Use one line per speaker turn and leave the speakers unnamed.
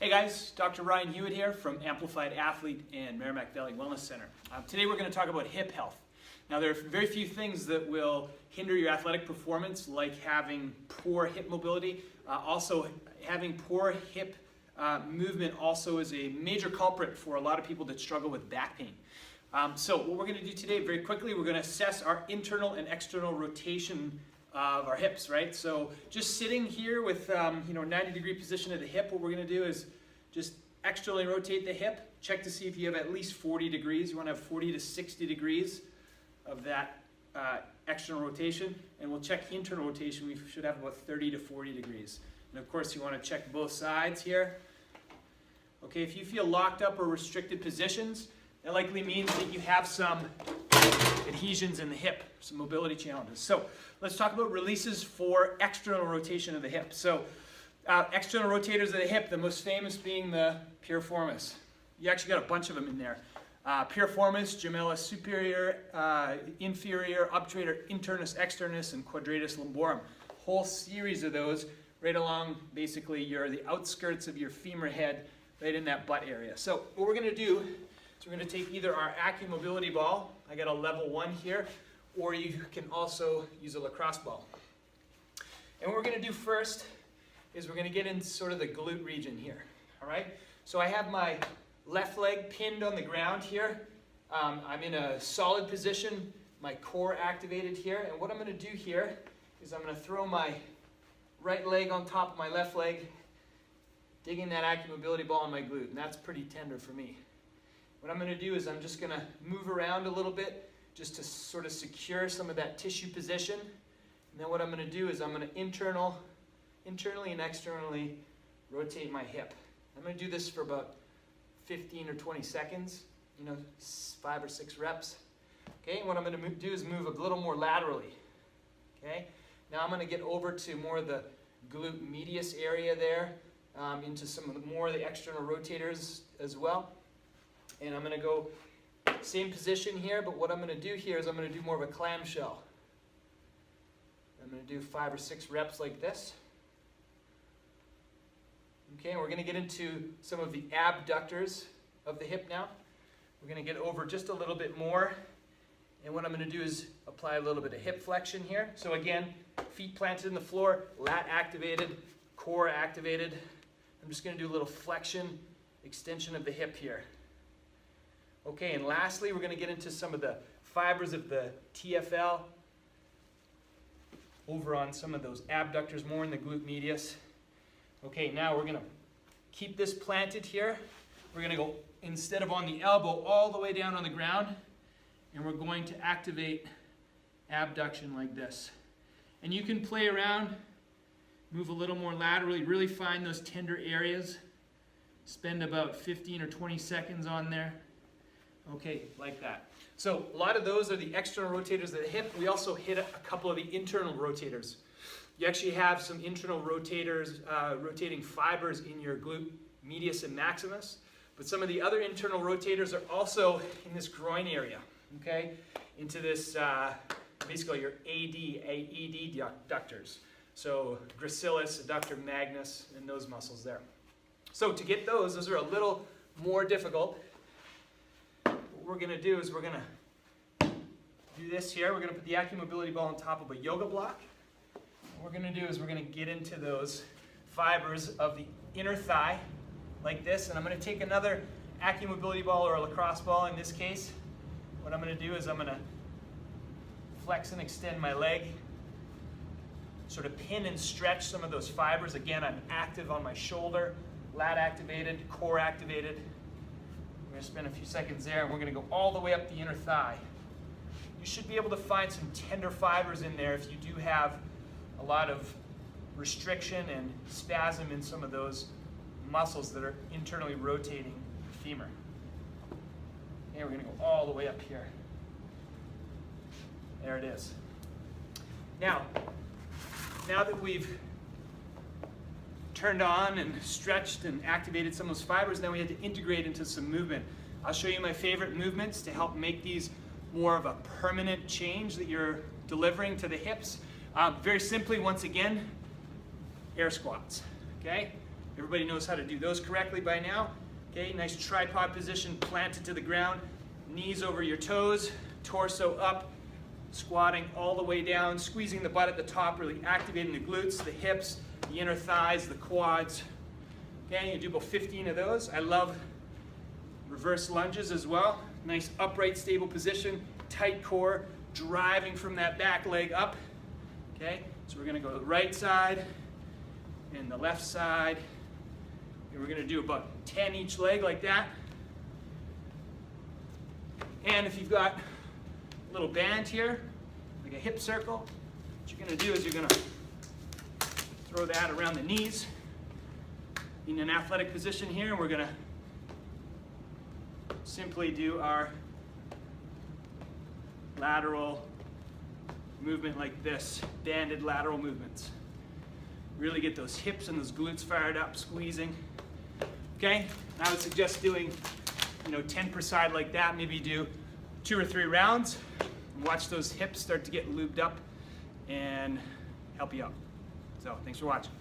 Hey guys, Dr. Ryan Hewitt here from Amplified Athlete and Merrimack Valley Wellness Center. Today we're going to talk about hip health. Now there are very few things that will hinder your athletic performance, like having poor hip mobility. Also having poor hip movement also is a major culprit for a lot of people that struggle with back pain. So what we're going to do today, very quickly, we're going to assess our internal and external rotation of our hips, right? So just sitting here with 90-degree position of the hip, what we're going to do is just externally rotate the hip, check to see if you have at least 40 degrees. You want to have 40 to 60 degrees of that external rotation, and we'll check internal rotation. We should have about 30 to 40 degrees. And of course you want to check both sides here. Okay, if you feel locked up or restricted positions, that likely means that you have some adhesions in the hip, some mobility challenges. So let's talk about releases for external rotation of the hip. So external rotators of the hip, the most famous being the piriformis. You actually got a bunch of them in there. Piriformis, gemellus superior, inferior, obturator internus, externus, and quadratus lumborum. Whole series of those right along basically the outskirts of your femur head, right in that butt area. So what we're going to do is we're going to take either our AccuMobility ball, I got a level 1 here, or you can also use a lacrosse ball. And what we're going to do first is we're going to get into sort of the glute region here. All right? So I have my left leg pinned on the ground here. I'm in a solid position, my core activated here. And what I'm going to do here is I'm going to throw my right leg on top of my left leg, digging that AccuMobility ball in my glute. And that's pretty tender for me. What I'm going to do is I'm just going to move around a little bit just to sort of secure some of that tissue position. And then what I'm going to do is I'm going to internally and externally rotate my hip. I'm going to do this for about 15 or 20 seconds, 5 or 6 reps. Okay, and what I'm going to do is move a little more laterally. Okay, now I'm going to get over to more of the glute medius area there, into some of the more of the external rotators as well. And I'm going to go same position here, but what I'm going to do here is I'm going to do more of a clamshell. I'm going to do 5 or 6 reps like this. Okay, and we're going to get into some of the abductors of the hip now. We're going to get over just a little bit more. And what I'm going to do is apply a little bit of hip flexion here. So again, feet planted in the floor, lat activated, core activated. I'm just going to do a little flexion, extension of the hip here. Okay, and lastly, we're going to get into some of the fibers of the TFL over on some of those abductors, more in the glute medius. Okay, now we're going to keep this planted here. We're going to go, instead of on the elbow, all the way down on the ground, and we're going to activate abduction like this. And you can play around, move a little more laterally, really find those tender areas. Spend about 15 or 20 seconds on there. Okay, like that. So a lot of those are the external rotators of the hip. We also hit a couple of the internal rotators. You actually have some internal rotators, rotating fibers in your glute medius and maximus. But some of the other internal rotators are also in this groin area, okay? Into this, basically your AED adductors. So gracilis, adductor magnus, and those muscles there. So to get those are a little more difficult. What we're going to do is we're going to do this here. We're going to put the AccuMobility ball on top of a yoga block. What we're going to do is we're going to get into those fibers of the inner thigh like this, and I'm going to take another AccuMobility ball or a lacrosse ball in this case. What I'm going to do is I'm going to flex and extend my leg, sort of pin and stretch some of those fibers. Again, I'm active on my shoulder, lat activated, core activated. We're going to spend a few seconds there, and we're going to go all the way up the inner thigh. You should be able to find some tender fibers in there if you do have a lot of restriction and spasm in some of those muscles that are internally rotating the femur. And we're going to go all the way up here. There it is. Now that we've turned on and stretched and activated some of those fibers, then we had to integrate into some movement. I'll show you my favorite movements to help make these more of a permanent change that you're delivering to the hips. Very simply, once again, air squats. Okay? Everybody knows how to do those correctly by now. Okay, nice tripod position, planted to the ground, knees over your toes, torso up, squatting all the way down, squeezing the butt at the top, really activating the glutes, the hips, the inner thighs, the quads. Okay, you do about 15 of those. I love reverse lunges as well. Nice upright, stable position, tight core, driving from that back leg up. Okay, so we're gonna go to the right side and the left side. And we're gonna do about 10 each leg like that. And if you've got a little band here, like a hip circle, what you're gonna do is you're gonna throw that around the knees in an athletic position here, and we're gonna simply do our lateral movement like this, banded lateral movements. Really get those hips and those glutes fired up, squeezing. Okay, I would suggest doing 10 per side like that. Maybe do 2 or 3 rounds. Watch those hips start to get lubed up and help you out. So thanks for watching.